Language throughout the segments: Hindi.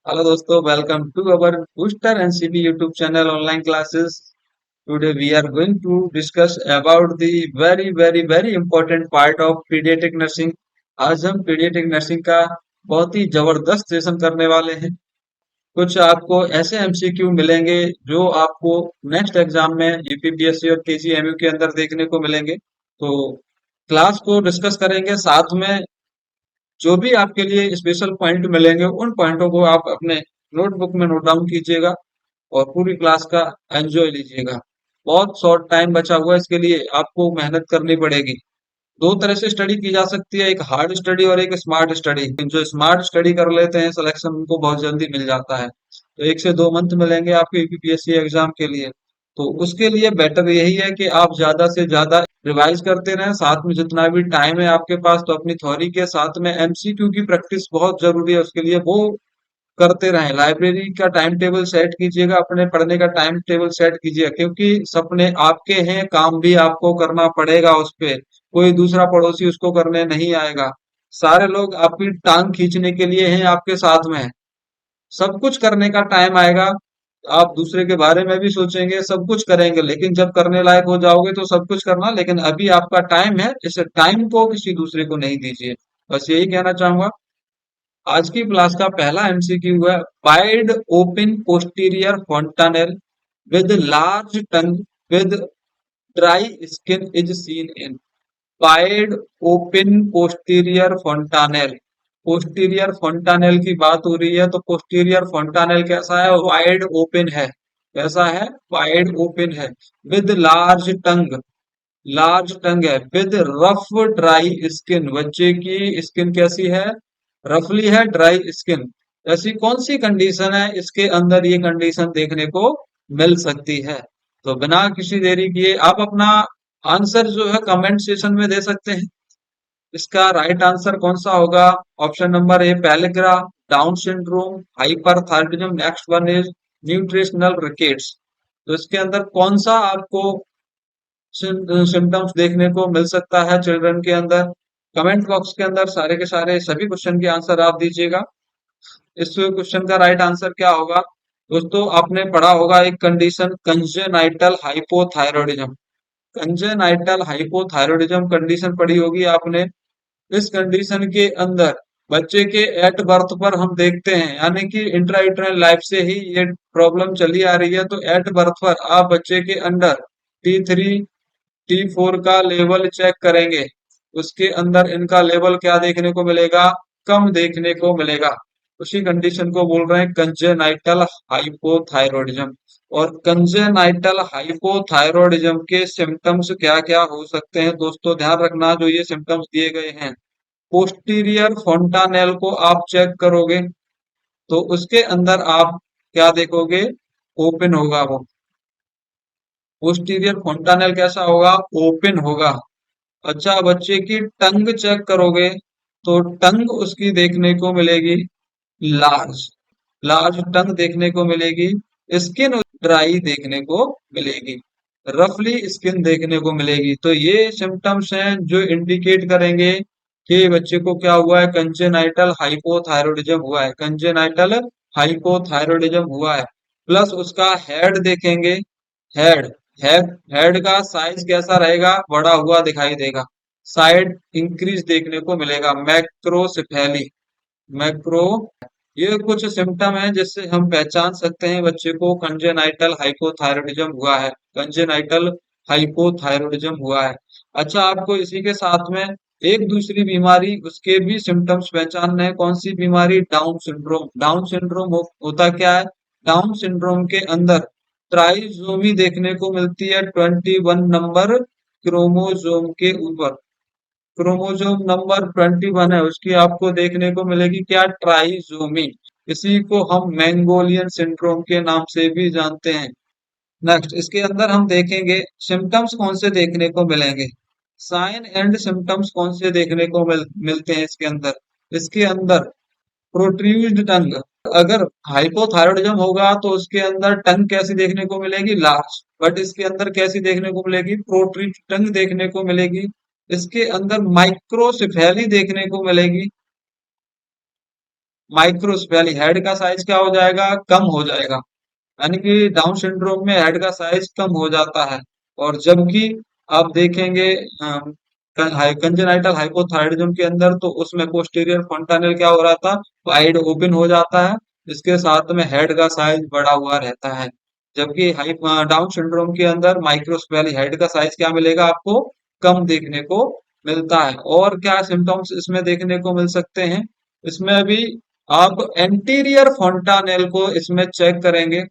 Hello दोस्तों, welcome to our Booster NCP YouTube channel online classes. Today we are going to discuss about the very important part of pediatric nursing. आज हम pediatric nursing का बहुत ही जबरदस्त सेशन करने वाले हैं। कुछ आपको ऐसे एमसीक्यू मिलेंगे जो आपको नेक्स्ट एग्जाम में यूपीपीएससी और केजीएमयू के अंदर देखने को मिलेंगे। तो क्लास को डिस्कस करेंगे, साथ में जो भी आपके लिए स्पेशल पॉइंट मिलेंगे उन पॉइंटों को आप अपने नोटबुक में नोट डाउन कीजिएगा और पूरी क्लास का एंजॉय लीजिएगा। बहुत शॉर्ट टाइम बचा हुआ है, इसके लिए आपको मेहनत करनी पड़ेगी। दो तरह से स्टडी की जा सकती है, एक हार्ड स्टडी और एक स्मार्ट स्टडी। जो स्मार्ट स्टडी कर लेते हैं सिलेक्शन उनको बहुत जल्दी मिल जाता है। तो 1 से 2 मंथ मिलेंगे आपके यूपीपीएससी एग्जाम के लिए। तो उसके लिए बेटर यही है कि आप ज्यादा से ज्यादा रिवाइज करते रहें, साथ में जितना भी टाइम है आपके पास तो अपनी थ्योरी के साथ में एमसीक्यू की प्रैक्टिस बहुत जरूरी है, उसके लिए वो करते रहें। लाइब्रेरी का टाइम टेबल सेट कीजिएगा, अपने पढ़ने का टाइम टेबल सेट कीजिएगा, क्योंकि सपने आपके हैं, काम भी आपको करना पड़ेगा उस पे। कोई दूसरा पड़ोसी उसको करने नहीं आएगा। सारे लोग आपकी टांग खींचने के लिए हैं, आपके साथ में हैं। सब कुछ करने का टाइम आएगा, आप दूसरे के बारे में भी सोचेंगे, सब कुछ करेंगे, लेकिन जब करने लायक हो जाओगे तो सब कुछ करना, लेकिन अभी आपका टाइम है, इस टाइम को किसी दूसरे को नहीं दीजिए। बस यही कहना चाहूंगा। आज की क्लास का पहला एमसीक्यू है, wide open posterior fontanelle with large tongue with dry skin is seen in wide open posterior fontanelle। Posterior fontanelle की बात हो रही है, तो पोस्टीरियर fontanelle कैसा है? वाइड ओपन है। कैसा है? वाइड ओपन है। विद लार्ज टंग, लार्ज टंग है। विद रफ ड्राई स्किन, बच्चे की स्किन कैसी है? रफली है, ड्राई स्किन। ऐसी कौन सी कंडीशन है इसके अंदर ये कंडीशन देखने को मिल सकती है? तो बिना किसी देरी किए आप अपना आंसर जो है कमेंट सेशन में दे सकते हैं। इसका राइट आंसर कौन सा होगा? Option number A pellagra, Down syndrome, hyperthyroidism. Next one is nutritional rickets. तो इसके अंदर कौन सा आपको सिम्टम्स देखने को मिल सकता है चिल्ड्रन के अंदर? कमेंट बॉक्स के अंदर सारे के सारे सभी क्वेश्चन के आंसर आप दीजिएगा। इस क्वेश्चन का राइट आंसर क्या होगा? दोस्तों, आपने पढ़ा होगा एक condition, congenital hypothyroidism. Congenital hypothyroidism condition पढ़ी होगी आपने। इस कंडीशन के अंदर बच्चे के एट बर्थ पर हम देखते हैं, यानी कि इंट्रायूटेराइन लाइफ से ही ये प्रॉब्लम चली आ रही है, तो एट बर्थ पर आप बच्चे के अंदर T3 T4 का लेवल चेक करेंगे। उसके अंदर इनका लेवल क्या देखने को मिलेगा? कम देखने को मिलेगा। उसी कंडीशन को बोल रहे हैं कंजेनाइटल हाइपोथायरॉयडिज्म। और कंजेनाइटल हाइपोथायरॉयडिज्म के सिम्टम्स क्या क्या हो सकते हैं दोस्तों, ध्यान रखना। जो ये सिम्टम्स दिए गए हैं, पोस्टीरियर fontanelle को आप चेक करोगे तो उसके अंदर आप क्या देखोगे? ओपन होगा वो। पोस्टीरियर fontanelle कैसा होगा? ओपन होगा। अच्छा, बच्चे की टंग चेक करोगे तो टंग उसकी देखने को मिलेगी लार्ज, लार्ज टंग देखने को मिलेगी। स्किन ड्राई देखने को मिलेगी, रफली स्किन देखने को मिलेगी। तो ये सिम्टम्स हैं जो इंडिकेट करेंगे कि बच्चे को क्या हुआ है? कंजेनाइटल हाइपोथायरॉयडिज्म हुआ है। कंजेनाइटल हाइपोथायरॉयडिज्म हुआ है। प्लस उसका हेड देखेंगे। हेड, हेड का साइज कैसा रहेगा? बड़ा हुआ दिखाई देगा। साइड इंक्रीज देखने को मिलेगा, मैक्रोसेफेली, मैक्रो। ये कुछ सिम्टम है जिससे हम पहचान सकते हैं बच्चे को कंजेनाइटल हाइपोथायरॉयडिज्म हुआ है, कंजेनाइटल हाइपोथायरॉयडिज्म हुआ है। अच्छा, आपको इसी के साथ में एक दूसरी बीमारी, उसके भी सिम्टम्स पहचानना है। कौन सी बीमारी? Down syndrome. डाउन सिंड्रोम होता क्या है? डाउन सिंड्रोम के अंदर ट्राइसोमी देखने को मिलती है 21 नंबर क्रोमोसोम के ऊपर। क्रोमोसोम नंबर 21 है, उसकी आपको देखने को मिलेगी क्या? ट्राइसोमी। इसी को हम मैंगोलियन सिंड्रोम के नाम से भी जानते हैं। नेक्स्ट, इसके अंदर हम देखेंगे सिम्टम्स कौन से देखने को मिलेंगे, साइन एंड सिम्टम्स कौन से देखने को मिलते हैं इसके अंदर। इसके अंदर प्रोट्रूज्ड टंग। अगर हाइपोथायरॉयडिज्म होगा तो उसके अंदर टंग कैसी देखने को मिलेगी? लार्ज। बट इसके अंदर कैसी देखने को मिलेगी? प्रोट्रूज्ड टंग देखने को मिलेगी। इसके अंदर माइक्रोसेफेली देखने को मिलेगी। माइक्रोस्फेली, हेड का साइज क्या हो जाएगा, कम हो जाएगा। यानी कि डाउन सिंड्रोम में हेड का साइज कम हो जाता है। और जबकि आप देखेंगे कंजेनाइटल हाइपोथायराइडिज्म के अंदर, तो उसमें पोस्टीरियर फंटानेल क्या हो रहा था, वाइड ओपन हो जाता है, इसके साथ में हेड का साइज बढ़ा हुआ रहता है। जबकि डाउन सिंड्रोम के अंदर माइक्रोस्फेली, हेड का साइज क्या मिलेगा आपको, कम देखने को मिलता है। और क्या सिम्टम्स इसमें देखने को मिल सकते हैं, इसमें अभी आप एंटीरियर फोंटानेल को इसमें चेक करेंगे।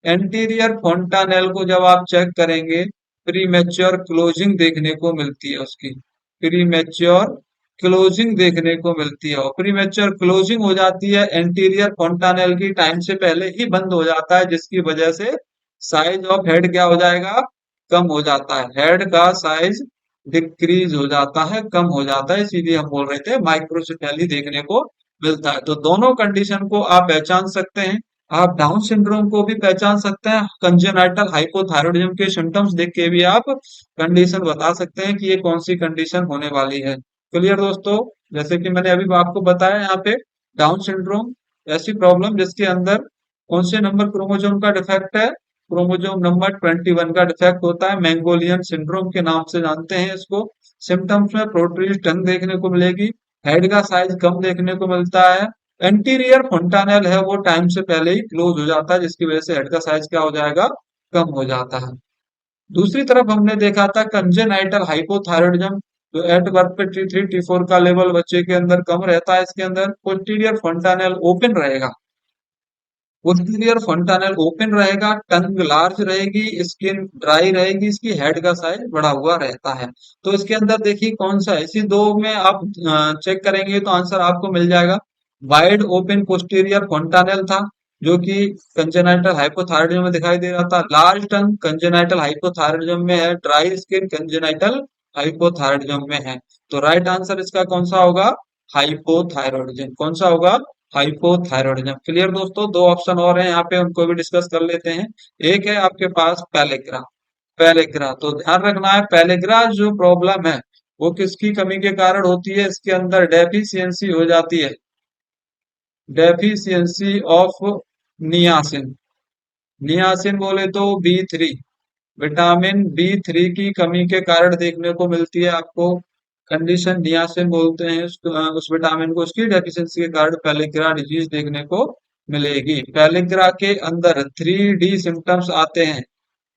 एंटीरियर फोंटानेल को जब आप चेक करेंगे, प्रीमेच्योर क्लोजिंग देखने को मिलती है उसकी, प्रीमेच्योर क्लोजिंग देखने को मिलती है। और प्रीमेच्योर क्लोजिंग हो जाती है एंटीरियर फोंटानेल की, टाइम से पहले ही बंद हो जाता है, जिसकी वजह से साइज ऑफ हेड क्या हो जाएगा, कम हो जाता है, हेड का साइज डिक्रीज हो जाता है, कम हो जाता है, इसीलिए हम बोल रहे थे माइक्रोसेफेली देखने को मिलता है। तो दोनों कंडीशन को आप पहचान सकते हैं। आप डाउन सिंड्रोम को भी पहचान सकते हैं, कंजेनाइटल हाइपोथायराइडिज्म के सिम्टम्स देख के भी आप कंडीशन बता सकते हैं कि ये कौन सी कंडीशन होने वाली है। क्लियर दोस्तों, जैसे कि मैंने अभी आपको बताया यहाँ पे, डाउन सिंड्रोम ऐसी प्रॉब्लम जिसके अंदर कौन से नंबर क्रोमोसोम का डिफेक्ट है, क्रोमोसोम नंबर 21 का डिफेक्ट होता है, मैंगोलियन सिंड्रोम के नाम से जानते हैं इसको। सिम्टम्स में प्रोट्रूज टंग देखने को मिलेगी, हेड का साइज कम देखने को मिलता है, एंटीरियर फंटानेल है वो टाइम से पहले ही क्लोज हो जाता है, जिसकी वजह से हेड का साइज क्या हो जाएगा, कम हो जाता है। दूसरी तरफ हमने देखा था कंजेनाइटल हाइपोथायराइडिज्म, जो एट बर्थ पे T3 T4 का लेवल बच्चे के अंदर कम रहता है, इसके अंदर पोस्टीरियर फंटानेल ओपन रहेगा, पोस्टीरियर फंटानेल ओपन रहेगा, टंग लार्ज रहेगी, स्किन ड्राई रहेगी, इसकी हेड का साइज बढ़ा हुआ रहता है। तो इसके अंदर देखिए कौन सा है, इसी दो में आप चेक करेंगे तो आंसर आपको मिल जाएगा। वाइड ओपन पोस्टीरियर फंटानेल था, जो कि कंजेनाइटल हाइपोथायराइडिज्म में दिखाई दे रहा था। लार्ज टंग कंजेनाइटल हाइपोथायराइडिज्म में है, ड्राई स्किन कंजेनाइटल हाइपोथायराइडिज्म में है। तो राइट आंसर इसका कौन सा होगा, हाइपोथायराइडिज्म। कौन सा होगा, हाइपोथायरॉयडिज्म। क्लियर दोस्तों, दो ऑप्शन और हैं यहाँ पे, उनको भी डिस्कस कर लेते हैं। एक है आपके पास पैलेग्रा, पैलेग्रा तो ध्यान रखना है, पैलेग्रा जो प्रॉब्लम है वो किसकी कमी के कारण होती है, इसके अंदर डेफिशिएंसी हो जाती है, डेफिशिएंसी ऑफ नियासिन। नियासिन बोले तो B3, विटामिन B3 की कमी के कारण देखने को मिलती है आपको कंडीशन, नियासिन बोलते हैं उस विटामिन को, उसकी डेफिशिएंसी के कारण पैलिग्रा डिजीज देखने को मिलेगी। पैलिग्रा के अंदर 3D सिम्टम्स आते हैं,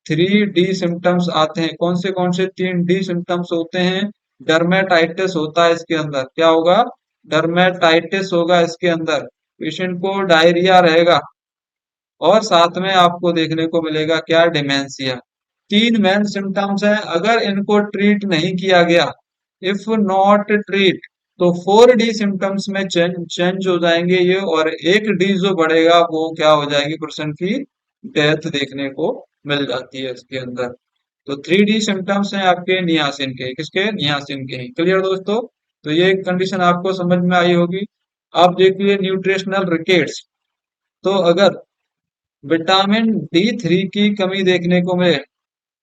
3D सिम्टम्स आते हैं, कौन से 3D सिम्टम्स होते हैं, डर्मेटाइटिस होता है इसके अंदर, क्या होगा, डर्मेटाइटिस होगा इसके अंदर, पेशेंट को डायरिया रहेगा, और साथ में आपको देखने को मिलेगा क्या, डिमेंशिया। तीन मेन सिम्टम्स हैं, अगर इनको ट्रीट नहीं किया गया, इफ नॉट ट्रीट, तो 4D सिम्टम्स में चेंज हो जाएंगे ये, और एक डी जो बढ़ेगा वो क्या हो जाएगी, पर्सन की डेथ देखने को मिल जाती है इसके अंदर। तो 3D सिम्टम्स हैं आपके नियासिन के, किसके, नियासिन के। क्लियर दोस्तों, तो ये कंडीशन आपको समझ में आई होगी। आप देखिए न्यूट्रिशनल रिकेट्स, तो अगर विटामिन D3 की कमी देखने को मिले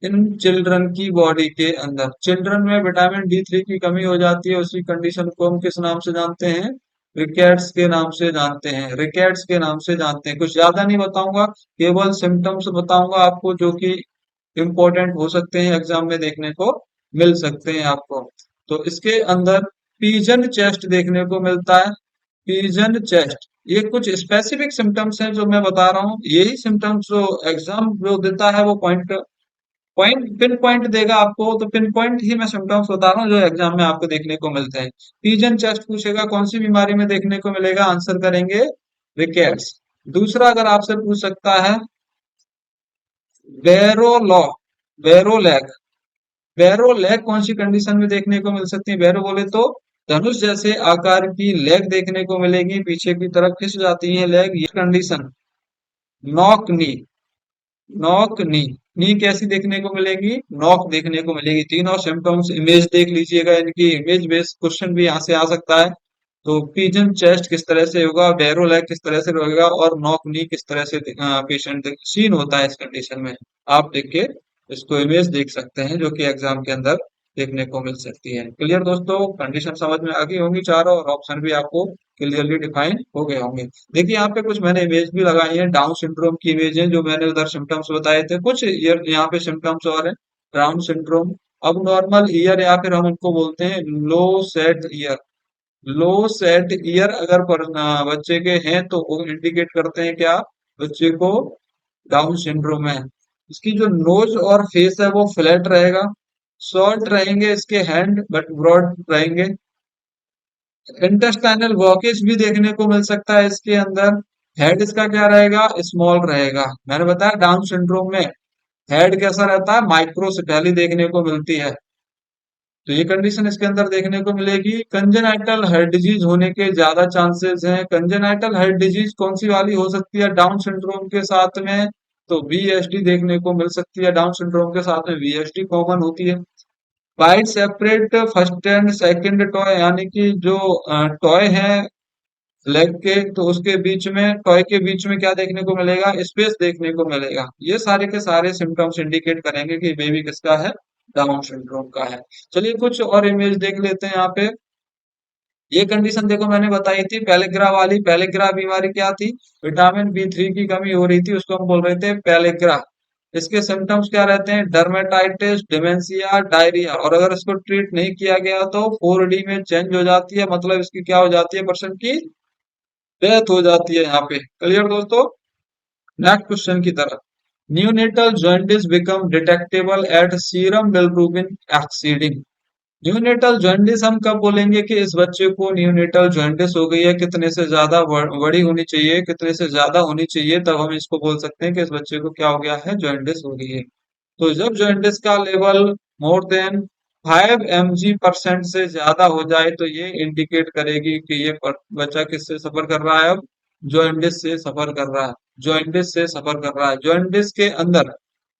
इन चिल्ड्रन की बॉडी के अंदर, चिल्ड्रन में विटामिन D3 की कमी हो जाती है, उसी कंडीशन को हम किस नाम से जानते हैं, रिकेट्स के नाम से जानते हैं, रिकेट्स के नाम से जानते हैं। कुछ ज्यादा नहीं बताऊंगा, केवल सिम्टम्स बताऊंगा आपको, जो कि इम्पोर्टेंट हो सकते हैं, एग्जाम में देखने को मिल सकते हैं आपको। तो इसके अंदर पीजन चेस्ट देखने को मिलता है, पीजन चेस्ट, ये कुछ स्पेसिफिक सिम्टम्स हैं जो मैं बता रहा हूँ, यही सिम्टम्स जो एग्जाम जो देता है वो पॉइंट पॉइंट पिन पॉइंट देगा आपको, तो पिन पॉइंट ही मैं सिम्टम्स बता रहा हूँ जो एग्जाम में आपको देखने को मिलते हैं। पीजन चेस्ट पूछेगा कौन सी बीमारी में देखने को मिलेगा, आंसर करेंगे रिकेट्स। दूसरा अगर आपसे पूछ सकता है बेरोलॉ, बेरोलैक, बेरोलैक कौन सी कंडीशन में देखने को मिल सकती है, बेरो बोले तो धनुष जैसे आकार की लेग देखने को मिलेगी, पीछे की तरफ खिंच जाती है लेग, ये condition. Knock knee, knock knee, नी कैसी देखने को मिलेगी, नॉक देखने को मिलेगी। तीनों सिम्टम्स इमेज देख लीजिएगा, इनकी इमेज बेस्ड क्वेश्चन भी यहाँ से आ सकता है। तो पिजन चेस्ट किस तरह से होगा, बैरो लेग किस तरह से होगा, और नॉक नी किस तरह से पेशेंट सीन होता है इस कंडीशन में, आप देख के इसको इमेज देख सकते हैं, जो कि एग्जाम के अंदर देखने को मिल सकती है। क्लियर दोस्तों, कंडीशन समझ में आ गई होंगी चारों, और ऑप्शन भी आपको क्लियरली डिफाइन हो गए होंगे। देखिए यहाँ पे कुछ मैंने इमेज भी लगाई है, डाउन सिंड्रोम की इमेज है, जो मैंने उधर सिम्टम्स बताए थे, कुछ यहाँ पे सिम्टम्स और है। डाउन सिंड्रोम, अब नॉर्मल ईयर या फिर हम उनको बोलते हैं लो सेट ईयर। लो सेट ईयर अगर बच्चे के हैं तो वो इंडिकेट करते हैं क्या, बच्चे को डाउन सिंड्रोम है। इसकी जो नोज और फेस है वो फ्लैट रहेगा, शॉर्ट रहेंगे इसके हैंड बट ब्रॉड रहेंगे। इंटेस्टाइनल ब्लॉकेज भी देखने को मिल सकता है इसके अंदर। हेड इसका क्या रहेगा, स्मॉल रहेगा। मैंने बताया डाउन सिंड्रोम में हेड कैसा रहता है, माइक्रोसेफेली देखने को मिलती है। तो ये कंडीशन इसके अंदर देखने को मिलेगी। कंजेनाइटल हार्ट डिजीज होने के ज्यादा चांसेस हैं। कंजेनाइटल हार्ट डिजीज कौन सी वाली हो सकती है डाउन सिंड्रोम के साथ में, तो वीएसडी देखने को मिल सकती है। डाउन सिंड्रोम के साथ में वीएसडी कॉमन होती है। Wide separate first and second toy, यानी कि जो टॉय है लेग के, तो उसके बीच में, टॉय के बीच में क्या देखने को मिलेगा, स्पेस देखने को मिलेगा। ये सारे के सारे सिम्टम्स इंडिकेट करेंगे कि बेबी किसका है, डाउन सिंड्रोम का है। चलिए कुछ और इमेज देख लेते हैं यहाँ पे। ये कंडीशन देखो मैंने बताई थी पेलेग्रा वाली। पेलेग्रा बीमारी क्या थी, विटामिन बी3 की कमी हो रही थी, उसको हम बोल रहे थे पेलेग्रा। इसके सिम्टम्स क्या रहते हैं, डर्मेटाइटिस, डिमेंशिया, डायरिया, और अगर इसको ट्रीट नहीं किया गया तो 4D में चेंज हो जाती है, मतलब इसकी क्या हो जाती है, पर्सन की डेथ हो जाती है यहाँ पे। क्लियर दोस्तों। नेक्स्ट क्वेश्चन की तरफ। Neonatal jaundice become detectable at serum bilirubin exceeding. Neonatal jaundice हम कब बोलेंगे कि इस बच्चे को न्यूनेटल जॉइंटिस हो गई है, कितने से ज्यादा बड़ी होनी चाहिए, कितने से ज्यादा होनी चाहिए, तब हम इसको बोल सकते हैं कि इस बच्चे को क्या हो गया है, जॉइंटिस हो गई है। तो जब जॉइंटिस का लेवल मोर देन 5 mg% से ज्यादा हो जाए तो ये इंडिकेट करेगी कि ये बच्चा किससे सफर कर रहा है, अब जॉइंटिस से सफर कर रहा है। जॉइंटिस से सफर कर रहा है। जॉइंटिस के अंदर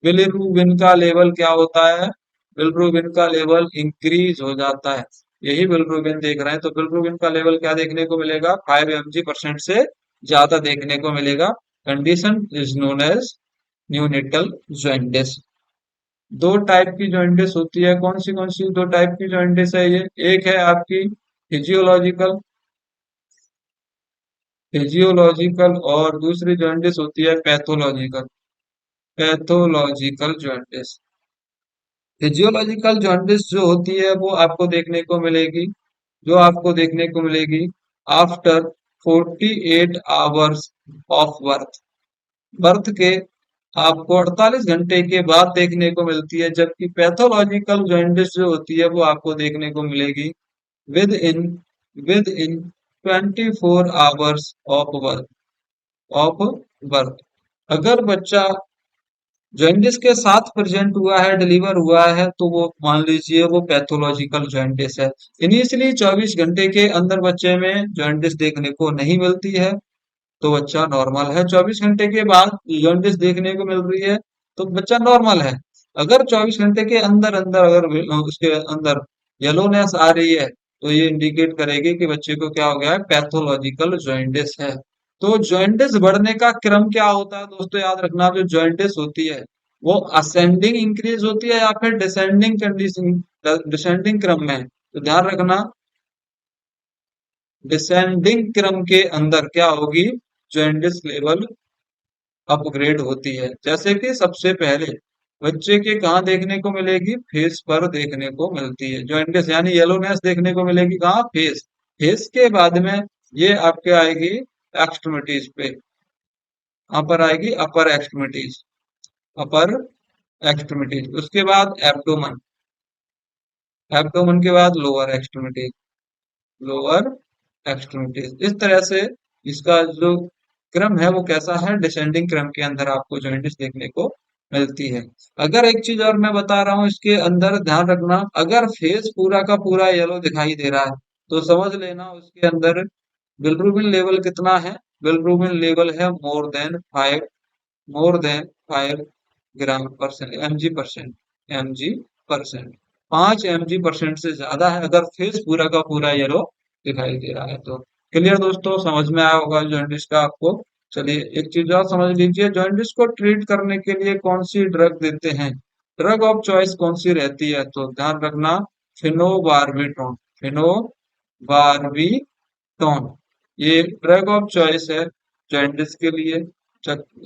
बिलिरुबिन का लेवल क्या होता है, बिलिरुबिन का लेवल इंक्रीज हो जाता है। यही बिलिरुबिन देख रहे हैं, तो बिलिरुबिन का लेवल क्या देखने को मिलेगा, 5 mg% से ज्यादा देखने को मिलेगा। Condition is known as neonatal jaundice. दो टाइप की जॉइंटिस होती है, कौन सी दो टाइप की जॉइंटिस है ये, एक है आपकी फिजियोलॉजिकल, फिजियोलॉजिकल, और दूसरी जॉइंटिस होती है pathological, pathological jaundice. Physiological jaundice जो होती है वो आपको देखने को मिलेगी, जो आपको देखने को मिलेगी after 48 hours of birth. Birth के आपको 48 घंटे के बाद देखने को मिलती है, जबकि पैथोलॉजिकल जॉन्डिस जो होती है वो आपको देखने को मिलेगी with in with in 24 hours of birth. अगर बच्चा जॉइंटिस के साथ प्रेजेंट हुआ है, डिलीवर हुआ है, तो वो मान लीजिए वो पैथोलॉजिकल जॉइंटिस है। इनिशियली 24 घंटे के अंदर बच्चे में जॉइंटिस देखने को नहीं मिलती है तो बच्चा नॉर्मल है। 24 घंटे के बाद जॉइंटिस देखने को मिल रही है तो बच्चा नॉर्मल है। अगर 24 घंटे के अंदर अंदर अगर उसके अंदर येलोनेस आ रही है तो ये इंडिकेट करेगी कि बच्चे को क्या हो गया है, पैथोलॉजिकल जॉइंटिस है। तो जॉइंटिस बढ़ने का क्रम क्या होता है दोस्तों, याद रखना, जो जॉइंटिस होती है वो असेंडिंग इंक्रीज होती है या फिर डिसेंडिंग कंडीशन, डिसेंडिंग क्रम में है। तो ध्यान रखना, डिसेंडिंग क्रम के अंदर क्या होगी, जॉइंटिस लेवल अपग्रेड होती है। जैसे कि सबसे पहले बच्चे के कहाँ देखने को मिलेगी, फेस पर देखने को मिलती है जॉइंटिस, यानी येलोनेस देखने को मिलेगी कहाँ, फेस। फेस के बाद में ये आपके आएगी एक्सट्रीमिटीज पे, यहाँ पर आएगी अपर एक्सट्रीमिटीज, अपर एक्सट्रीमिटीज, उसके बाद एब्डोमन, एब्डोमन के बाद लोअर एक्सट्रीमिटीज, लोअर एक्सट्रीमिटीज। इस तरह से इसका जो क्रम है वो कैसा है, डिसेंडिंग क्रम के अंदर आपको जॉइंटिस देखने को मिलती है। अगर एक चीज और मैं बता रहा हूँ इसके अंदर, ध्यान रखना, अगर फेस पूरा का पूरा येलो दिखाई दे रहा है तो समझ लेना उसके अंदर बिलिरुबिन लेवल कितना है, बिलिरुबिन लेवल है मोर देन 5 mg%, 5 mg% से ज्यादा है अगर फेस पूरा का पूरा येलो दिखाई दे रहा है तो। क्लियर दोस्तों, समझ में आया होगा जॉन्डिस का आपको। चलिए एक चीज और समझ लीजिए, जॉन्डिस को ट्रीट करने के लिए कौन सी ड्रग देते हैं, ड्रग ऑफ चॉइस कौन सी रहती है, तो ध्यान रखना फिनोबार्बिटॉन, फिनोबार्बिटॉन। ये ड्रग ऑफ चॉइस है जॉइंटिस के लिए।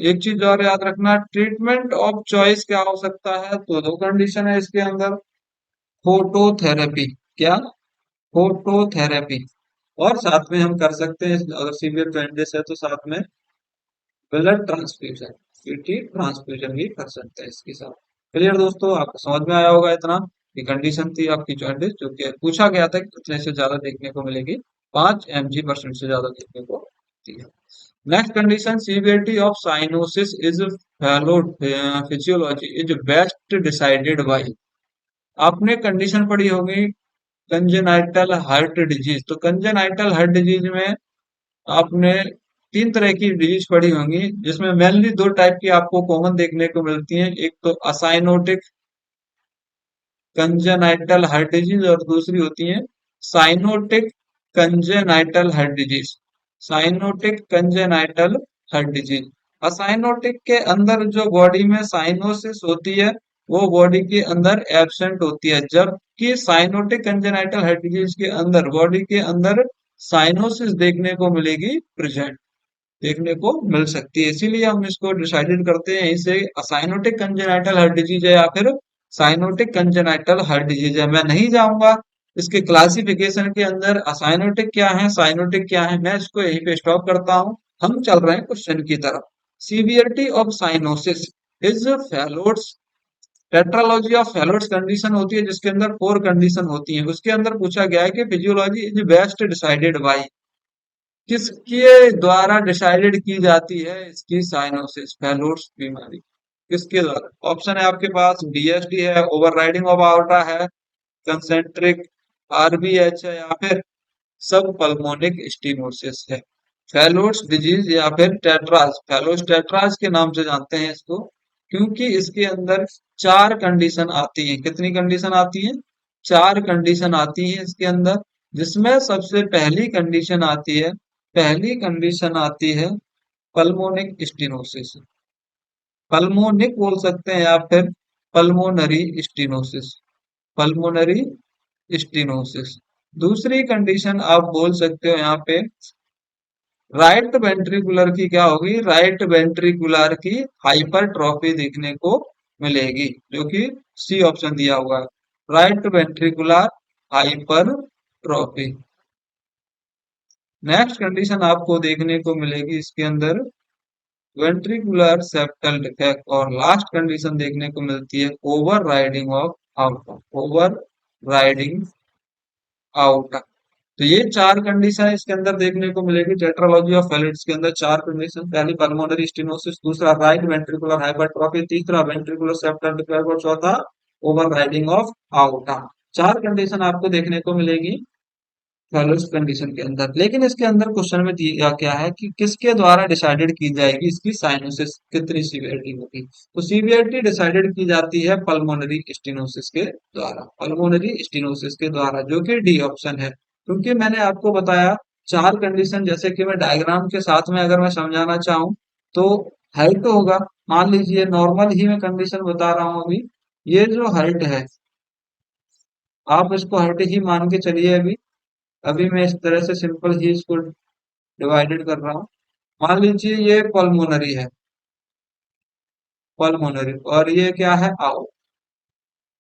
एक चीज और याद रखना, ट्रीटमेंट ऑफ चॉइस क्या हो सकता है, तो दो कंडीशन है इसके अंदर। फोटोथेरेपी, क्या, फोटोथेरेपी। और साथ में हम कर सकते हैं, अगर सीवियर जॉइंटिस है तो साथ में ब्लड ट्रांसफ्यूजन, पीटी ट्रांसफ्यूजन भी कर सकते हैं इसके साथ। क्लियर दोस्तों, आपको समझ में आया होगा इतना। ये कंडीशन थी आपकी जॉइंटिस, जो कि पूछा गया था कि कितने से ज्यादा देखने को मिलेगी, 5 mg% से ज्यादा देखने को मिलती है। Next condition, severity of cyanosis is Fallot physiology is best decided by. आपने कंडीशन पढ़ी होगी कंजेनाइटल हार्ट डिजीज। तो कंजेनाइटल हार्ट डिजीज में आपने तीन तरह की डिजीज पढ़ी होंगी, जिसमें मेनली दो टाइप की आपको कॉमन देखने को मिलती हैं। एक तो असाइनोटिक कंजेनाइटल हार्ट डिजीज और दूसरी होती है cyanotic congenital heart disease. Cyanotic congenital heart disease, acyanotic के अंदर जो बॉडी में साइनोसिस होती है वो बॉडी के अंदर एब्सेंट होती है, जबकि साइनोटिक कंजेनाइटल हार्ट डिजीज के अंदर बॉडी के अंदर साइनोसिस देखने को मिलेगी, प्रेजेंट देखने को मिल सकती है। इसीलिए हम इसको डिसाइडेड करते हैं इसे साइनोटिक कंजेनाइटल हार्ट डिजीज है या फिर साइनोटिक कंजेनाइटल हार्ट डिजीज है। मैं नहीं जाऊंगा इसके क्लासिफिकेशन के अंदर असाइनोटिक क्या है साइनोटिक क्या है, मैं इसको यहीं पे स्टॉप करता हूँ। हम चल रहे हैं क्वेश्चन की तरफ। Severity of cyanosis is Fallot's, tetralogy of Fallot's condition होती है जिसके अंदर 4 कंडीशन होती है। उसके अंदर पूछा गया है कि physiology is best decided by, किसके द्वारा डिसाइडेड की जाती है इसकी साइनोसिस फैलोड्स बीमारी, किसके द्वारा। ऑप्शन है आपके पास, डीएसडी है, ओवरराइडिंग ऑफ आर्टा है, कंसेंट्रिक आरबीएच है, या फिर सब पल्मोनिक स्टीनोसिस है। फैलोड्स डिजीज या फिर टेट्रास, फैलोस टेट्रास के नाम से जानते हैं इसको, क्योंकि इसके अंदर 4 कंडीशन आती है। कितनी कंडीशन आती है, 4 कंडीशन आती है इसके अंदर, जिसमें सबसे पहली कंडीशन आती है, पहली कंडीशन आती है पल्मोनिक स्टीनोसिस। पल्मोनिक बोल सकते हैं या फिर पल्मोनरी स्टीनोसिस, पल्मोनरी स्टीनोसिस। दूसरी कंडीशन आप बोल सकते हो यहाँ पे राइट वेंट्रिकुलर की, क्या होगी, राइट वेंट्रिकुलर की हाइपरट्रॉफी देखने को मिलेगी, जो कि सी ऑप्शन दिया हुआ है, right ventricular hypertrophy. Next condition आपको देखने को मिलेगी इसके अंदर वेंट्रिकुलर सेप्टल डिफेक्ट, और लास्ट कंडीशन देखने को मिलती है over riding of out, over riding out. तो ये 4 कंडीशन इसके अंदर देखने को मिलेगी टेट्रालॉजी ऑफ फैलिड्स के अंदर। 4 कंडीशन, पहली पल्मोनरी स्टेनोसिस, दूसरा राइट वेंट्रिकुलर हाइपरट्रॉफी, तीसरा वेंट्रिकुलर सेप्टल डिफेक्ट और चौथा over riding of outta. 4 condition आपको देखने को मिलेगी फैलोस कंडीशन के अंदर। लेकिन इसके अंदर क्वेश्चन में दिया क्या है कि किसके द्वारा डिसाइडेड की जाएगी इसकी साइनोसिस कितनी सीवियरिटी होगी। तो सीवियरिटी डिसाइडेड की जाती है पल्मोनरी स्टेनोसिस के द्वारा, पल्मोनरी स्टेनोसिस के द्वारा, जो कि डी ऑप्शन है। क्योंकि मैंने आपको बताया 4 कंडीशन, जैसे कि मैं डायग्राम के साथ में अगर मैं समझाना चाहूँ तो हाइट होगा, मान लीजिए नॉर्मल ही मैं कंडीशन बता रहा हूँ अभी, ये जो हाइट है आप इसको हाइट ही मान के चलिए। अभी अभी मैं इस तरह से सिंपल ही इसको डिवाइडेड कर रहा हूँ। मान लीजिए ये पल्मोनरी है, पल्मोनरी, और ये क्या है, आओ।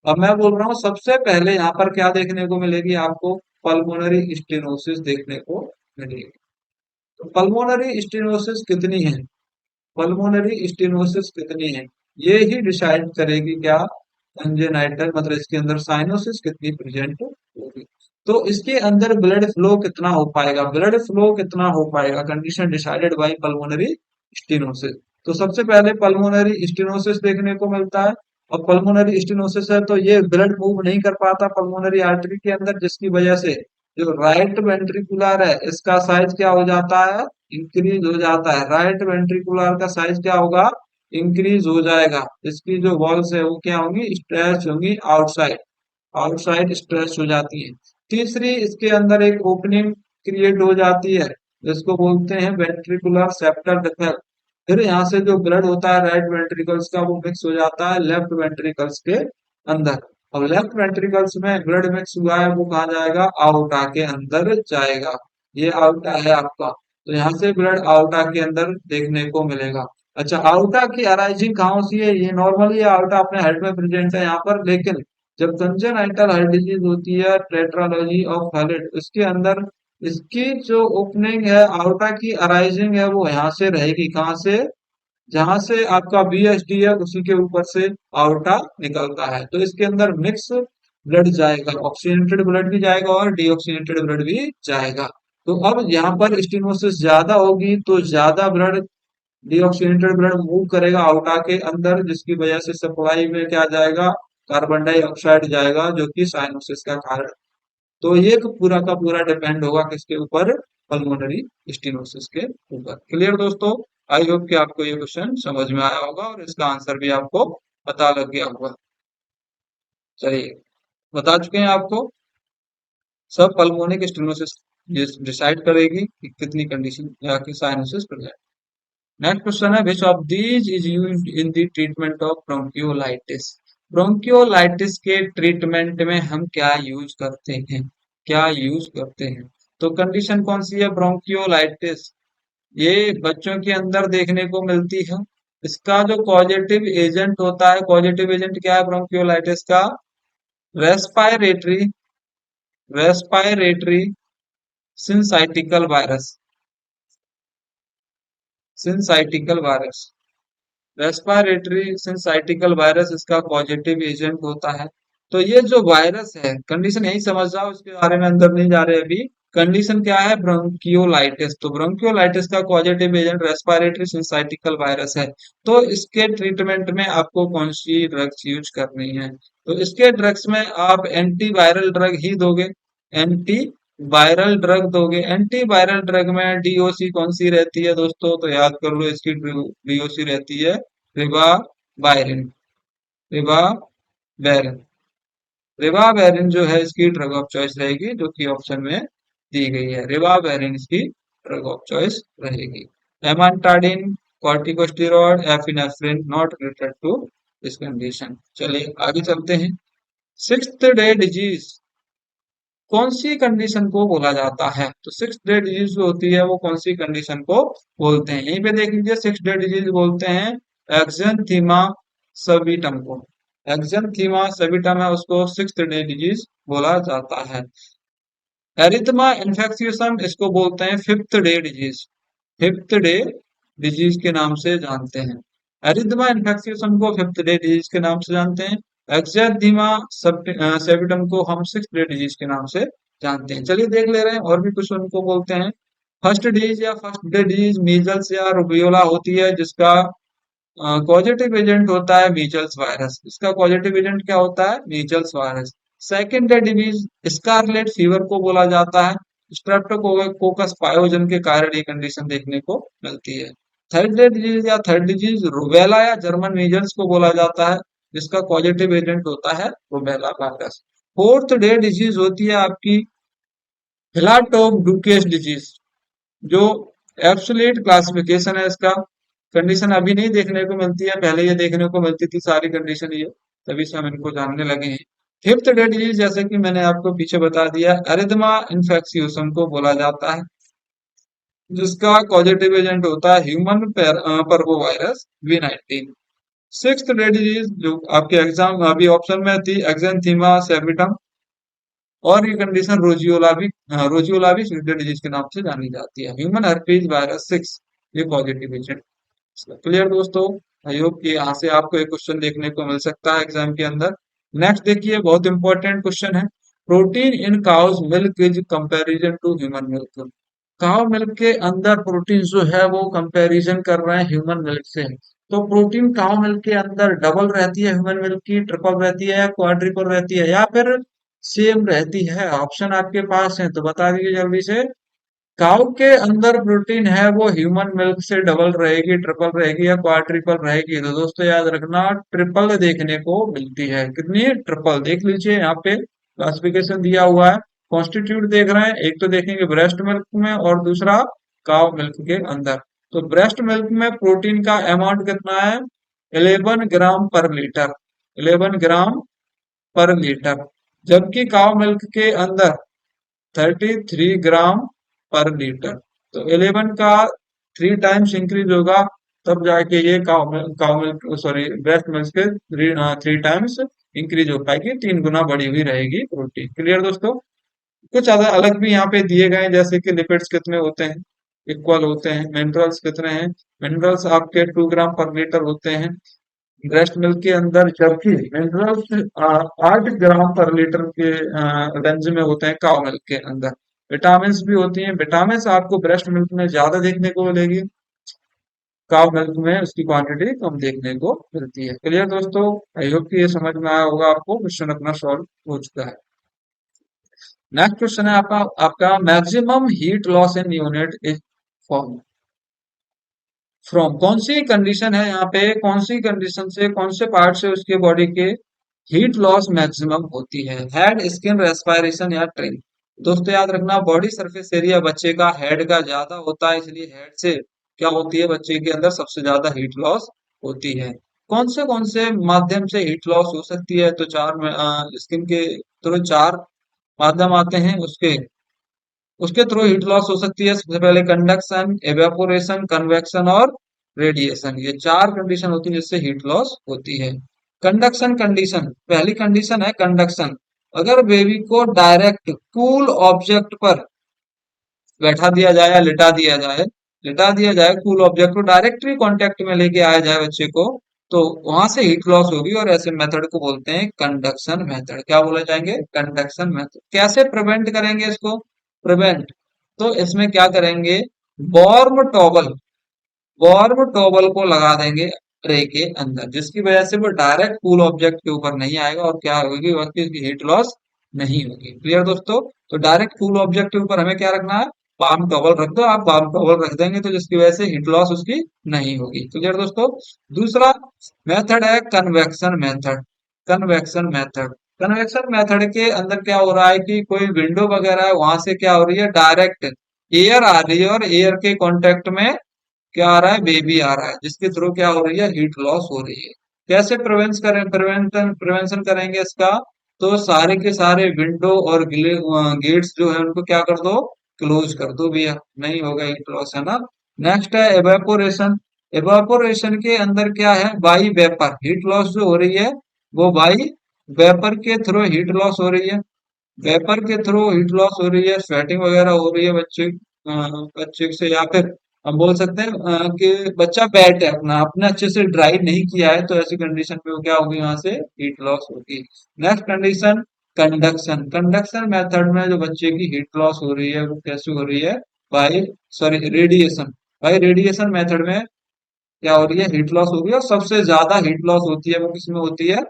अब मैं बोल रहा हूँ सबसे पहले यहाँ पर क्या देखने को मिलेगी आपको, पल्मोनरी स्टेनोसिस देखने को मिलेगी। तो पल्मोनरी स्टेनोसिस कितनी है, पल्मोनरी स्टेनोसिस कितनी है, ये ही डिसाइड करेगी क्या, कंजेनाइटल मतलब इसके अंदर साइनोसिस कितनी प्रेजेंट होगी। तो इसके अंदर ब्लड फ्लो कितना हो पाएगा, ब्लड फ्लो कितना हो पाएगा, condition decided by pulmonary stenosis. तो सबसे पहले पल्मोनरी स्टेनोसिस देखने को मिलता है, और पल्मोनरी स्टेनोसिस है तो ये ब्लड मूव नहीं कर पाता पल्मोनरी आर्टरी के अंदर, जिसकी वजह से जो राइट वेंट्रिकुलर है इसका साइज क्या हो जाता है, इंक्रीज हो जाता है। राइट वेंट्रिकुलर का साइज क्या होगा, इंक्रीज हो जाएगा। इसकी जो वॉल्स है वो क्या होंगी, स्ट्रेच होंगी आउटसाइड, आउटसाइड स्ट्रेच हो जाती है। तीसरी, इसके अंदर एक ओपनिंग क्रिएट हो जाती है, जिसको बोलते हैं वेंट्रिकुलर सेप्टल डिफेक्ट। फिर यहाँ से जो ब्लड होता है राइट वेंट्रिकल्स का वो मिक्स हो जाता है लेफ्ट वेंट्रिकल्स के अंदर। अब लेफ्ट वेंट्रिकल्स में ब्लड मिक्स हुआ है वो कहाँ जाएगा, आउटा के अंदर जाएगा। ये आउटा है आपका, तो यहाँ से ब्लड आउटा के अंदर देखने को मिलेगा। अच्छा, आउटा की अराइजिंग कहाँ होती है? ये नॉर्मली आउटा अपने हेड में प्रेजेंट है यहाँ पर, लेकिन जब कंजेनाइटल हार्ट डिजीज होती है, टेट्रालॉजी ऑफ हैलेट, इसके अंदर इसकी जो ओपनिंग है आउटा की अराइजिंग है वो यहाँ से रहेगी। कहाँ से? जहां से आपका बीएसडी है उसी के ऊपर से आउटा निकलता है। तो इसके अंदर मिक्स ब्लड जाएगा, ऑक्सीजनेटेड ब्लड भी जाएगा और डीऑक्सीजनेटेड ब्लड भी जाएगा। तो अब यहाँ पर स्टेनोसिस ज्यादा होगी तो ज्यादा ब्लड, डीऑक्सीजनेटेड ब्लड मूव करेगा आउटा के अंदर, जिसकी वजह से सप्लाई में क्या जाएगा? कार्बन डाइऑक्साइड जाएगा, जो कि साइनोसिस का कारण। तो ये पूरा का पूरा डिपेंड होगा किसके ऊपर? पल्मोनरी स्टेनोसिस के ऊपर। क्लियर दोस्तों? आई होप कि आपको ये क्वेश्चन समझ में आया होगा और इसका आंसर भी आपको पता लग गया होगा। चलिए, बता चुके हैं आपको सब पल्मोनिक स्टेनोसिस ये डिसाइड करेगी कि कितनी कंडीशन या कि साइनोसिस प्रेजेंट। नेक्स्ट क्वेश्चन है, which of these is used in the treatment of bronchiolitis? Bronchiolitis के ट्रीटमेंट में हम क्या यूज करते हैं? क्या यूज करते हैं? तो कंडीशन कौन सी है ब्रोंकियोलाइटिस? ये बच्चों के अंदर देखने को मिलती है। इसका जो कॉजेटिव एजेंट होता है, कॉजेटिव एजेंट क्या है ब्रोंकियोलाइटिस का? Respiratory, respiratory syncytial virus, syncytial virus, respiratory syncytial virus इसका पॉजिटिव एजेंट होता है। तो ये जो वायरस है, कंडीशन यही समझ जाओ, इसके बारे में अंदर नहीं जा रहे अभी। कंडीशन क्या है? ब्रोंकियोलाइटिस। तो ब्रोंकियोलाइटिस का positive agent respiratory syncytial virus है। तो इसके ट्रीटमेंट में आपको कौन सी ड्रग्स यूज करनी है? तो इसके ड्रग्स में आप एंटीवायरल ड्रग ही दोगे, एंटी वायरल ड्रग दोगे। एंटीवायरल ड्रग में डीओसी कौन सी रहती है दोस्तों? तो याद कर लो, इसकी डीओसी रहती है रिबावायरिन, रिबावेरिन। रिबावेरिन जो है इसकी ड्रग ऑफ चॉइस रहेगी, जो कि ऑप्शन में दी गई है। रिबावेरिन इसकी ड्रग ऑफ चॉइस रहेगी। Amantadine, corticosteroid, epinephrine not related to this condition. चलिए आगे चलते हैं। सिक्स्थ डे डिजीज कौन सी कंडीशन को बोला जाता है? तो सिक्स डे डिजीज जो होती है वो कौन सी कंडीशन को बोलते हैं? यहीं पे देख लीजिए, सिक्स डे डिजीज बोलते हैं एक्जेंथीमा सबिटम को। एक्जेंथीमा सबिटम है, उसको सिक्स डे डिजीज बोला जाता है। एरिथमा इन्फेक्शियसम इसको बोलते हैं fifth day disease, fifth day disease के नाम से जानते हैं। एरिथमा इन्फेक्शियसम को फिफ्थ डे डिजीज के नाम से जानते हैं। एक्जेंथीमा सेबिटम को हम सिक्स डे डिजीज के नाम से जानते हैं। चलिए देख ले रहे हैं और भी कुछ उनको बोलते हैं। फर्स्ट डिजीज या फर्स्ट डे डिजीज मीजल्स या रुबियोला होती है, जिसका पॉजिटिव एजेंट होता है मीजल्स वायरस। इसका पॉजिटिव एजेंट क्या होता है? Measles virus. Second disease scarlet fever को बोला जाता है। स्ट्रेप्टोकोकस पायोजन के कारण ये कंडीशन देखने को मिलती है। थर्ड डिजीज या थर्ड डिजीज रुबेला या जर्मन मीजल्स को बोला जाता है, जिसका पॉजिटिव एजेंट होता है rubella virus. Fourth day disease होती है आपकी हिलाटोप डिजीज, जो एब्सोल्यूट क्लासिफिकेशन है इसका। कंडीशन अभी नहीं देखने को मिलती है, पहले ये देखने को मिलती थी सारी कंडीशन ये, तभी से हम इनको जानने लगे हैं। फिफ्थ डे डिजीज जैसे कि मैंने आपको पीछे बता दिया, एरिथमा इन्फेक्शियोसम को बोला जाता है, जिसका पॉजिटिव एजेंट होता है human parvovirus V19। Sixth day disease जो आपके एग्जाम अभी ऑप्शन में थी, एक्जेंथीमा सेबिटम, और ये कंडीशन रोजियोला भी सीवियर डिजीज के नाम से जानी जाती है। ह्यूमन हर्पीज वायरस 6 ये पॉजिटिव एजेंट। क्लियर दोस्तों? आई होप कि यहाँ से आपको एक क्वेश्चन देखने को मिल सकता है एग्जाम के अंदर। नेक्स्ट देखिए, बहुत इंपॉर्टेंट क्वेश्चन है। Protein in cow's milk is comparison to human milk. Cow milk के अंदर प्रोटीन जो है वो कंपैरिजन कर रहे हैं ह्यूमन मिल्क से। तो प्रोटीन काउ मिल्क के अंदर डबल रहती है ह्यूमन मिल्क की, ट्रिपल रहती है या क्वाड्रिपल रहती है, या फिर सेम रहती है? ऑप्शन आपके पास है, तो बता दीजिए जल्दी से। काऊ के अंदर प्रोटीन है वो ह्यूमन मिल्क से डबल रहेगी, ट्रिपल रहेगी या क्वाड्रिपल रहेगी? तो दोस्तों याद रखना, ट्रिपल देखने को मिलती है। कितनी? ट्रिपल। देख लीजिए यहाँ पे क्लासिफिकेशन दिया हुआ है। कॉन्स्टिट्यूट देख रहे हैं, एक तो देखेंगे ब्रेस्ट मिल्क में और दूसरा काऊ मिल्क के अंदर। तो ब्रेस्ट मिल्क में प्रोटीन का अमाउंट कितना है? 11 ग्राम पर लीटर, 11 ग्राम पर लीटर। जबकि काऊ मिल्क के अंदर 33 ग्राम पर लीटर। तो 11 का 3 टाइम्स इंक्रीज होगा, तब जाके ये cow milk sorry breast milk के 3 टाइम्स इंक्रीज हो पाएगी, 3 गुना बढ़ी हुई रहेगी प्रोटीन। क्लियर दोस्तों। कुछ अलग अलग भी यहाँ पे दिए गए हैं, जैसे कि लिपिड्स कितने होते हैं, इक्वल होते हैं। मिनरल्स कितने हैं, मिनरल्स आपके 2 ग्राम पर लीटर होते हैं ब्रेस्ट मिल्क के अंदर, जबकि मिनरल्स 8 ग्राम पर लीटर के रेंज में होते हैं काउ मिल्क के अंदर। विटामिन भी होती हैं, विटामिन आपको ब्रेस्ट मिल्क में ज्यादा देखने को मिलेगी, काउ मिल्क में उसकी क्वांटिटी कम देखने को मिलती है। क्लियर दोस्तों। आई होप कि ये समझ में आया होगा आपको, क्वेश्चन अपना सॉल्व हो चुका है। नेक्स्ट क्वेश्चन है आपका आपका maximum heat loss in unit is form from. कौन सी कंडीशन है यहाँ पे, कौन सी कंडीशन से, कौन से पार्ट से उसके बॉडी के हीट लॉस मैक्सिमम होती है, हेड, स्किन, रेस्पिरेशन या ट्रिम। दोस्तों याद रखना, बॉडी सरफेस एरिया बच्चे का हेड का ज्यादा होता है, इसलिए हेड से क्या होती है, बच्चे के अंदर सबसे ज्यादा हीट लॉस होती है। कौन से माध्यम से हीट लॉस हो सकती है, तो चार स्किन के थ्रू चार माध्यम आते हैं, उसके उसके थ्रू हीट लॉस हो सकती है। सबसे पहले कंडक्शन, एवेपोरेशन, कन्वेक्शन और रेडिएशन, ये चार कंडीशन होती है जिससे हीट लॉस होती है। कंडक्शन कंडीशन, पहली कंडीशन है कंडक्शन। अगर बेबी को डायरेक्ट कूल ऑब्जेक्ट पर बैठा दिया जाए या लिटा दिया जाए कूल ऑब्जेक्ट को डायरेक्टली कांटेक्ट में लेके आया जाए बच्चे को, तो वहां से हीट लॉस होगी, और ऐसे मेथड को बोलते हैं कंडक्शन मेथड। क्या बोले जाएंगे, कंडक्शन मेथड। कैसे प्रिवेंट करेंगे इसको, प्रिवेंट, तो इसमें क्या करेंगे, वार्म टॉवल वार्म टॉवल को लगा देंगे ट्रे के अंदर, जिसकी वजह से वो डायरेक्ट कूल ऑब्जेक्ट के ऊपर नहीं आएगा, और क्या होगी, उसकी हीट लॉस नहीं होगी। क्लियर दोस्तों। तो डायरेक्ट कूल ऑब्जेक्ट के ऊपर हमें क्या रखना है, वार्म टॉवल रख दो आप, वार्म टॉवल रख देंगे तो जिसकी वजह से हीट लॉस उसकी नहीं होगी। क्लियर दोस्तों। दूसरा मेथड है convection method. Convection method, convection method के अंदर क्या हो रहा है कि कोई विंडो वगैरह है, वहां से क्या हो रही है, डायरेक्ट एयर आ रही है, और एयर के कांटेक्ट में क्या आ रहा है, बेबी आ रहा है, जिसके थ्रू क्या हो रही है, हीट लॉस हो रही है। कैसे प्रिवेंशन करेंगे इसका, तो सारे के सारे विंडो और गेट्स जो है उनको क्या कर दो, क्लोज कर दो भैया, नहीं होगा हीट लॉस, है ना। नेक्स्ट है एवेपोरेशन। एवेपोरेशन के अंदर क्या है, बाई वेपर हीट लॉस जो हो रही है, वो बाई वेपर के थ्रू हीट लॉस हो रही है। वेपर के थ्रू हीट लॉस हो रही है, स्वेटिंग वगैरह हो रही है बच्चे से, या फिर हम बोल सकते हैं कि बच्चा बैठ है अपना अपने अच्छे से ड्राई नहीं किया है, तो ऐसी कंडीशन पे वो क्या होगी, वहां से हीट लॉस होगी। Next condition conduction. Conduction method में जो बच्चे की हीट लॉस हो रही है वो कैसे हो रही है, by sorry radiation. By radiation method में क्या हो रही है, हीट लॉस होगी, और सबसे ज्यादा हीट लॉस होती है वो किसमें होती है,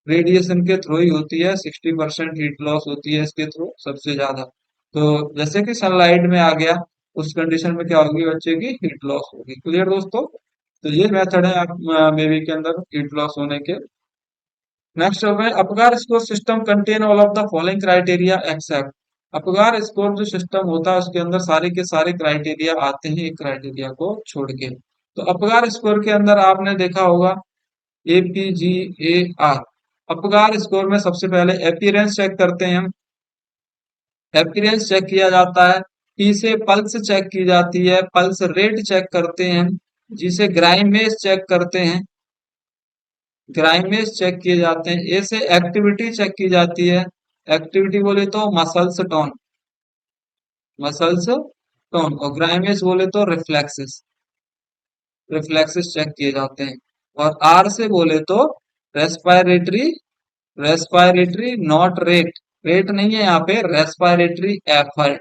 रेडिएशन के थ्रू ही होती है। 60% हीट लॉस होती है इसके थ्रू सबसे ज्यादा। तो जैसे कि सनलाइट में आ गया, उस कंडीशन में क्या होगी, बच्चे की हीट लॉस होगी। क्लियर दोस्तों। तो ये मेथड है आप बेबी के अंदर हीट लॉस होने के। नेक्स्ट है Apgar score system contain all of the following criteria except. Apgar score जो सिस्टम होता है उसके अंदर सारे के सारे क्राइटेरिया आते हैं, एक क्राइटेरिया को छोड़ के। तो अपगार स्कोर के अंदर आपने देखा होगा APGAR। अपगार स्कोर में सबसे पहले अपीयरेंस चेक करते हैं हम, अपीयरेंस चेक किया जाता है। P से पल्स चेक की जाती है, पल्स रेट चेक करते हैं हम। G से ग्राइमेज चेक करते हैं, ग्राइमेज चेक किए जाते हैं। ए से एक्टिविटी चेक की जाती है, एक्टिविटी बोले तो मसल्स टोन, मसल्स टोन, और ग्राइमेज बोले तो रिफ्लेक्सेस, रिफ्लेक्सेस चेक किए जाते हैं। और आर से बोले तो respiratory, respiratory not rate, rate नहीं है यहाँ पे, रेस्पिरेटरी एफर्ट,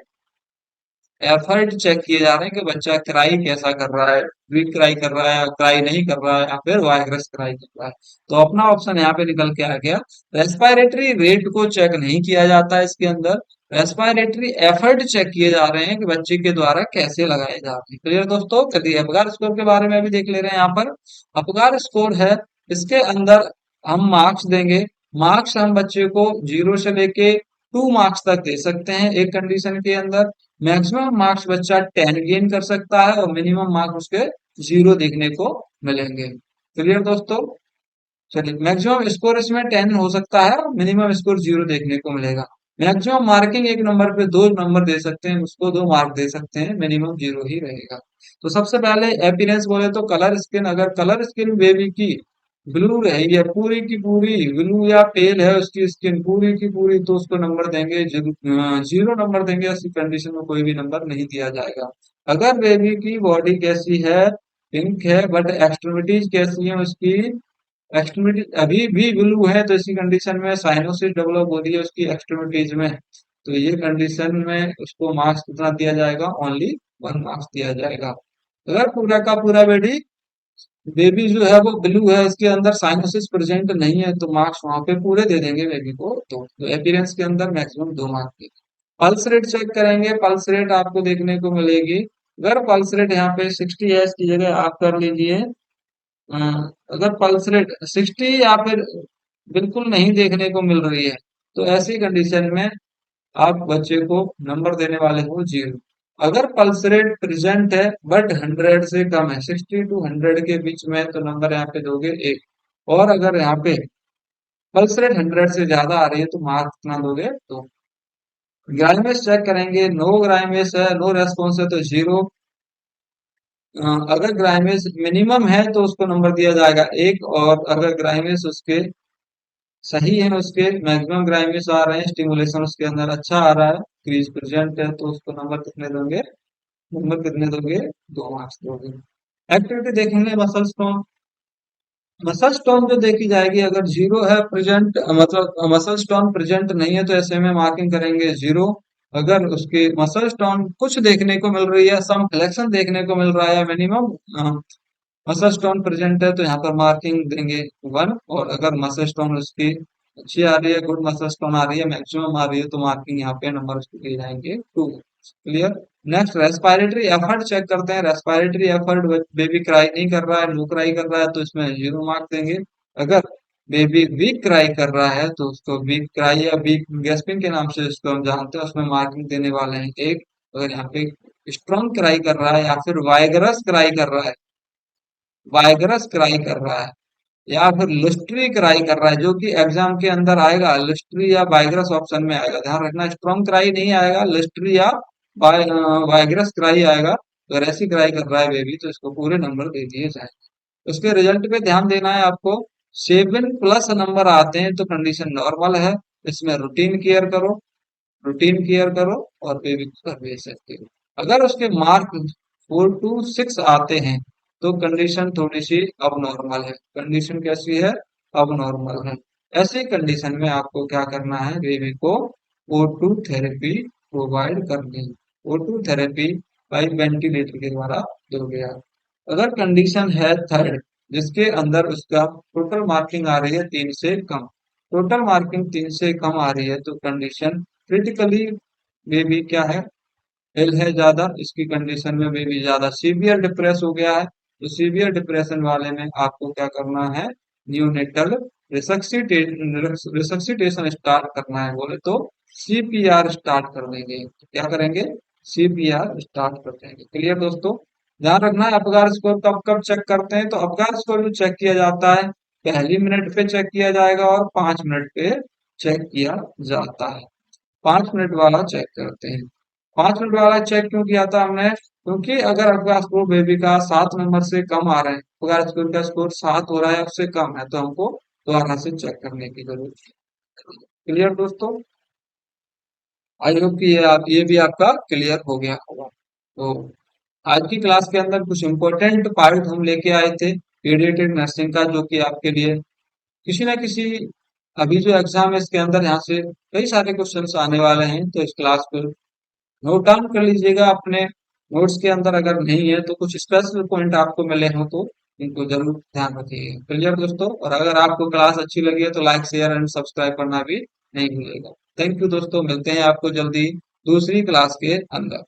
एफर्ट चेक किए जा रहे हैं कि बच्चा क्राई कैसा कर रहा है, वीक क्राई कर रहा है, क्राई नहीं कर रहा है, या फिर वायरस क्राई कर रहा है। तो अपना ऑप्शन यहाँ पे निकल के आ गया। रेस्पिरेटरी रेट को चेक नहीं किया जाता है इसके अंदर, रेस्पिरेटरी एफर्ट चेक किए जा रहे हैं कि बच्चे के द्वारा कैसे लगाए जा रहे हैं। क्लियर दोस्तों। चलिए अपगार स्कोर के बारे में भी देख ले रहे हैं यहाँ पर। अपगार स्कोर है, इसके अंदर हम मार्क्स देंगे। मार्क्स हम बच्चे को 0 से लेके 2 मार्क्स तक दे सकते हैं एक कंडीशन के अंदर। मैक्सिमम मार्क्स बच्चा 10 गेन कर सकता है, और मिनिमम मार्क्स उसके 0 देखने को मिलेंगे। क्लियर दोस्तों। चलिए मैक्सिमम स्कोर इसमें 10 हो सकता है, और मिनिमम स्कोर 0 देखने को मिलेगा। मैक्सिमम मार्किंग एक नंबर पे 2 नंबर दे सकते हैं, उसको 2 मार्क दे सकते हैं, मिनिमम 0 ही रहेगा। तो सबसे पहले अपीयरेंस बोले तो कलर स्किन, अगर कलर स्किन बेबी की ब्लू रही है पूरी की पूरी, ब्लू या पेल है उसकी स्किन पूरी की पूरी, तो उसको नंबर देंगे 0 नंबर देंगे। ऐसी कंडीशन में कोई भी नंबर नहीं दिया जाएगा। अगर बेबी की बॉडी कैसी है, पिंक है, बट एक्सट्रीमिटीज कैसी है उसकी, एक्सट्रीमिटी अभी भी ब्लू है, तो इसी कंडीशन में साइनोसिस डेवलप हो रही है उसकी एक्सट्रीमिटीज में, तो ये कंडीशन में उसको मार्क्स कितना दिया जाएगा, ओनली 1 मार्क्स दिया जाएगा। अगर पूरा का पूरा बेबी जो है वो ब्लू है, उसके अंदर साइनोसिस प्रेजेंट नहीं है, तो मार्क्स वहां पे पूरे दे देंगे बेबी को। तो अपीयरेंस के अंदर मैक्सिमम 2 मार्क्स देंगे। पल्स रेट चेक करेंगे, पल्स रेट आपको देखने को मिलेगी। अगर पल्स रेट यहाँ पे 60 है, इसकी जगह आप कर लीजिए अ, अगर पल्स रेट 60 या फिर बिल्कुल नहीं देखने को मिल रही है, तो ऐसी कंडीशन में आप बच्चे को नंबर देने वाले हो 0। अगर पल्स रेट प्रेजेंट है बट 100 से कम है, 60 टू 100 के बीच में, तो नंबर यहाँ पे दोगे 1। और अगर यहाँ पे पल्स रेट 100 से ज्यादा आ रही है, तो मार्क्स कितना दोगे, तो ग्राइमेस चेक करेंगे। नो ग्राइमेस है, नो रेस्पॉन्स है, तो 0। अगर ग्राइमेस मिनिमम है तो उसको नंबर दिया जाएगा 1, और अगर ग्राइमेस उसके सही है, उसके मैक्सिमम ग्राइमेस आ रहे हैं, स्टिमुलेशन उसके अंदर अच्छा आ रहा है, क्रीज प्रेजेंट है, तो उसको नंबर कितने दोगे, नंबर कितने दोगे, 2 मार्क्स दोगे। एक्टिविटी देखेंगे मसल स्टोन। मसल स्टोन जो देखी जाएगी, अगर 0 है प्रेजेंट, मतलब मसल स्टोन प्रेजेंट नहीं है, तो ऐसे में मार्किंग करेंगे 0। अगर उसके मसल स्टोन कुछ देखने को मिल रही है, सम फ्लेक्शन देखने को मिल रहा है मिनिमम मसल स्टोन प्रेजेंट है, तो यहाँ पर मार्किंग देंगे 1। और अगर मसल स्टोन उसकी अच्छी आ रही है, गुड मसल स्टोन आ रही है, मैक्सिमम आ रही है, तो मार्किंग यहाँ पे नंबर उसको दिए जाएंगे 2। Clear. Next respiratory effort check करते हैं। रेस्पिरेटरी एफर्ट, बेबी क्राई नहीं कर रहा है, नो क्राई कर रहा है, तो इसमें 0 मार्क देंगे। अगर बेबी वीक क्राई कर रहा है, तो उसको वीक क्राई या वीक गैस्पिंग के नाम से इसको हम जानते हैं, उसमें मार्किंग देने वाले हैं 1। अगर यहाँ पे स्ट्रॉन्ग क्राई कर रहा है या फिर वाइगरस क्राई कर रहा है, वाइगरस क्राई कर रहा है, या फिर लुस्ट्री क्राई कर रहा है, जो कि एग्जाम के अंदर आएगा, लुस्ट्री या वाइगरस ऑप्शन में आएगा, ध्यान रखना। स्ट्रॉन्ग क्राई नहीं आएगा, लुस्ट्री या वाइगरस क्राई आएगा। अगर ऐसी क्राई कर रहा है बेबी, तो इसको पूरे नंबर दे दिए जाए। उसके रिजल्ट पे ध्यान देना है आपको। 7+ नंबर आते हैं तो कंडीशन नॉर्मल है, इसमें रूटीन केयर करो, रूटीन केयर करो, और बेबी को घर भेज सकते हो। अगर उसके मार्क 4 to 6 आते हैं, तो कंडीशन थोड़ी सी अब नॉर्मल है। कंडीशन कैसी है, अब नॉर्मल है। ऐसी कंडीशन में आपको क्या करना है, बेबी को O2 थेरेपी प्रोवाइड करनी है। O2 थेरेपी बाई वेंटिलेटर के द्वारा दोगे आप। अगर कंडीशन है थर्ड, जिसके अंदर उसका टोटल मार्किंग आ रही है 3 से कम, टोटल मार्किंग 3 से कम आ रही है, तो कंडीशन क्रिटिकली बेबी क्या है, एल है ज्यादा, इसकी कंडीशन में बेबी ज्यादा सीवियर डिप्रेस हो गया है। तो सीवियर डिप्रेशन वाले में आपको क्या करना है, न्यूनेटल रिसक्सिटेशन स्टार्ट करना है, बोले तो सीपीआर स्टार्ट कर देंगे। तो क्या करेंगे, सीपीआर स्टार्ट कर देंगे। क्लियर दोस्तों। ध्यान रखना है, अपगार स्कोर कब कब चेक करते हैं, तो अपगार स्कोर जो चेक किया जाता है, पहली मिनट पे चेक किया जाएगा और 5 मिनट पे चेक किया जाता है। 5 मिनट वाला चेक करते हैं। 5 मिनट वाला चेक क्यों किया था हमने, क्योंकि अगर आपका स्कोर बेबी का 7 नंबर से कम आ रहा है, अगर स्कूल का स्कोर 7 हो रहा है उससे कम है, तो हमको दोबारा से चेक करने की जरूरत है। क्लियर दोस्तों। आई होप कि ये भी आपका क्लियर हो गया होगा। तो आज की क्लास के अंदर कुछ इम्पोर्टेंट पार्ट हम लेके आए थे पीडियाट्रिक नर्सिंग का, जो कि आपके लिए किसी ना किसी, अभी जो एग्जाम है इसके अंदर यहाँ से कई सारे क्वेश्चंस आने वाले हैं, तो इस क्लास को नोट डाउन कर लीजिएगा अपने नोट्स के अंदर। अगर नहीं है तो कुछ स्पेशल पॉइंट आपको मिले हो, तो इनको जरूर ध्यान रखिएगा। क्लियर दोस्तों। और अगर आपको क्लास अच्छी लगी है, तो लाइक शेयर एंड सब्सक्राइब करना भी नहीं भूलिएगा। थैंक यू दोस्तों, मिलते हैं आपको जल्दी दूसरी क्लास के अंदर।